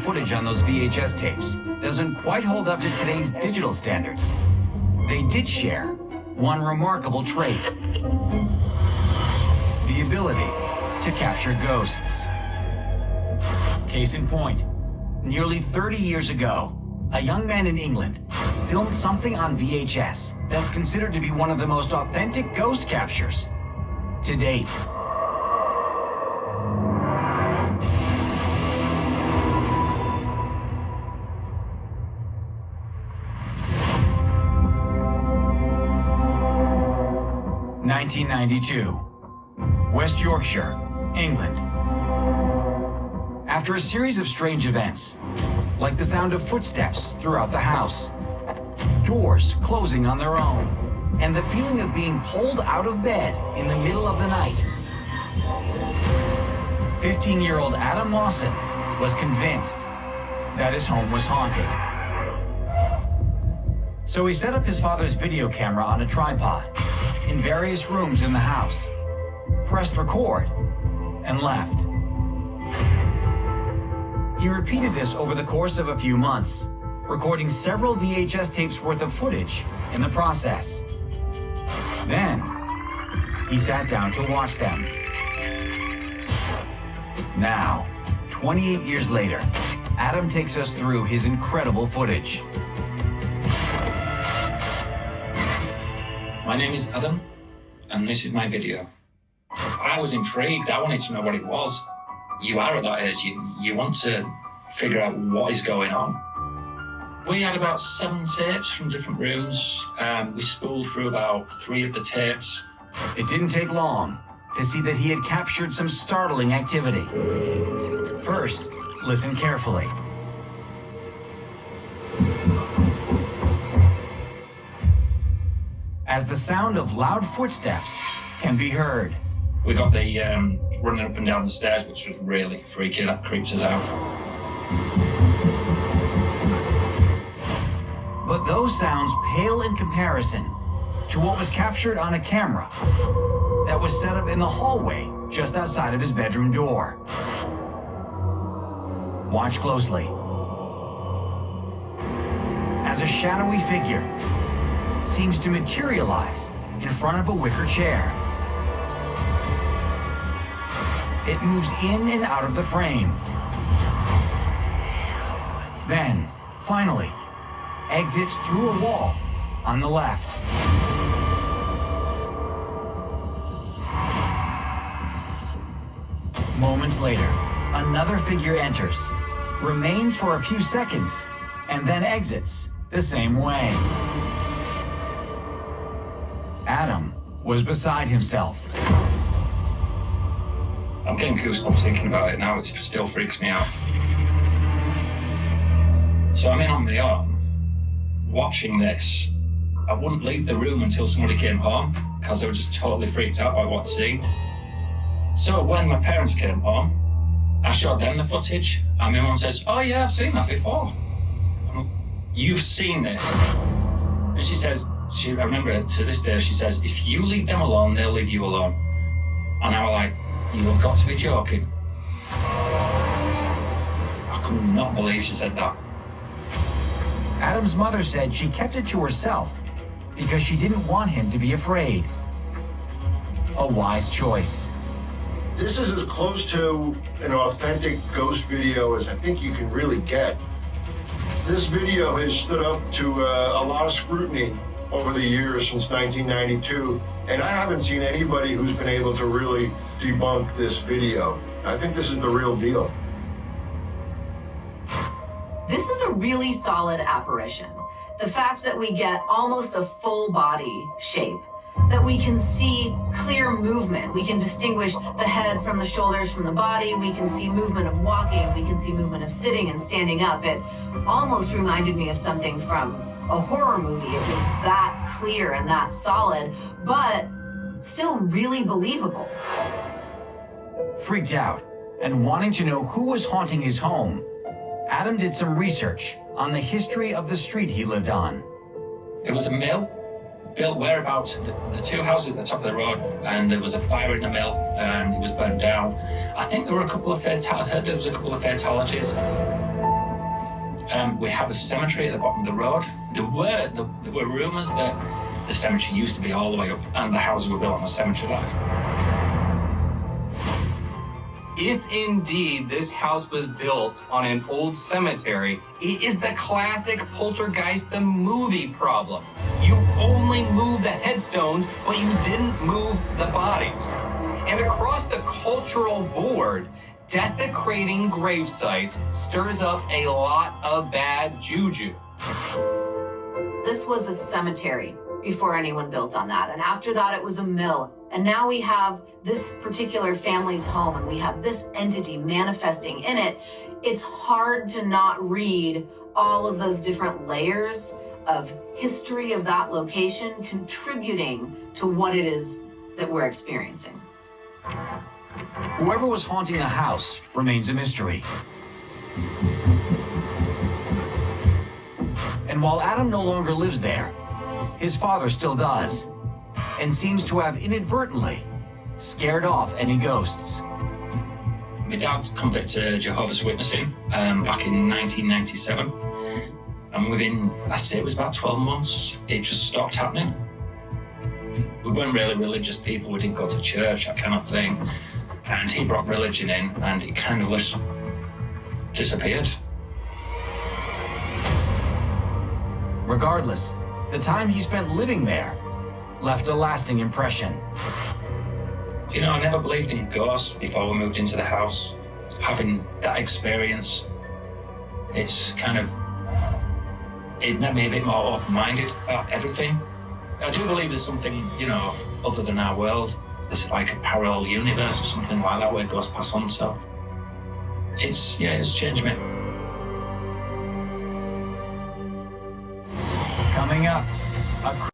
footage on those VHS tapes doesn't quite hold up to today's digital standards, they did share one remarkable trait: the ability to capture ghosts. Case in point, nearly 30 years ago, a young man in England filmed something on VHS that's considered to be one of the most authentic ghost captures to date. (1992), West Yorkshire, England. After a series of strange events, like the sound of footsteps throughout the house, doors closing on their own, and the feeling of being pulled out of bed in the middle of the night, 15-year-old Adam Lawson was convinced that his home was haunted. So he set up his father's video camera on a tripod in various rooms in the house, pressed record, and left. He repeated this over the course of a few months, recording several VHS tapes worth of footage in the process. Then, he sat down to watch them. Now, 28 years later, Adam takes us through his incredible footage. My name is Adam, and this is my video. I was intrigued. I wanted to know what it was. You are at that age, you want to figure out what is going on. We had about 7 tapes from different rooms. We spooled through about 3 of the tapes. It didn't take long to see that he had captured some startling activity. First, listen carefully. As the sound of loud footsteps can be heard. We got the running up and down the stairs, which was really freaky. That creeps us out. But those sounds pale in comparison to what was captured on a camera that was set up in the hallway just outside of his bedroom door. Watch closely. As a shadowy figure seems to materialize in front of a wicker chair. It moves in and out of the frame. Then, finally, exits through a wall on the left. Moments later, another figure enters, remains for a few seconds, and then exits the same way. Adam was beside himself. I'm getting goosebumps thinking about it now. It still freaks me out. So I'm in on my own, watching this. I wouldn't leave the room until somebody came home, because I was just totally freaked out by what I'd seen. So when my parents came home, I showed them the footage, and my mum says, "Oh yeah, I've seen that before." I'm like, "You've seen this?" And she says, I remember to this day, she says, "If you leave them alone, they'll leave you alone." And I was like, "You have got to be joking." I could not believe she said that. Adam's mother said she kept it to herself because she didn't want him to be afraid. A wise choice. This is as close to an authentic ghost video as I think you can really get. This video has stood up to a lot of scrutiny over the years since 1992, and I haven't seen anybody who's been able to really debunk this video. I think this is the real deal. This is a really solid apparition. The fact that we get almost a full body shape, that we can see clear movement. We can distinguish the head from the shoulders from the body. We can see movement of walking. We can see movement of sitting and standing up. It almost reminded me of something from a horror movie. It was that clear and that solid, but still really believable. Freaked out and wanting to know who was haunting his home, Adam did some research on the history of the street he lived on. There was a mill built whereabouts, the 2 houses at the top of the road, and there was a fire in the mill and it was burned down. I think there were a couple of fatalities. We have a cemetery at the bottom of the road. There were rumours that the cemetery used to be all the way up and the houses were built on a cemetery lot. If indeed this house was built on an old cemetery, it is the classic Poltergeist the movie problem. You only moved the headstones, but you didn't move the bodies. And across the cultural board, desecrating grave sites stirs up a lot of bad juju. This was a cemetery before anyone built on that. And after that, it was a mill. And now we have this particular family's home and we have this entity manifesting in it. It's hard to not read all of those different layers of history of that location contributing to what it is that we're experiencing. Whoever was haunting the house remains a mystery. And while Adam no longer lives there, his father still does, and seems to have inadvertently scared off any ghosts. My dad convicted Jehovah's Witnessing back in 1997. And within, I'd say it was about 12 months, it just stopped happening. We weren't really religious people, we didn't go to church, that kind of thing. And he brought religion in and it kind of just disappeared. Regardless, the time he spent living there left a lasting impression. You know, I never believed in ghosts before we moved into the house. Having that experience, it's kind of, it made me a bit more open-minded about everything. I do believe there's something, you know, other than our world. There's like a parallel universe or something like that where ghosts pass on, so it's changed me. Coming up, a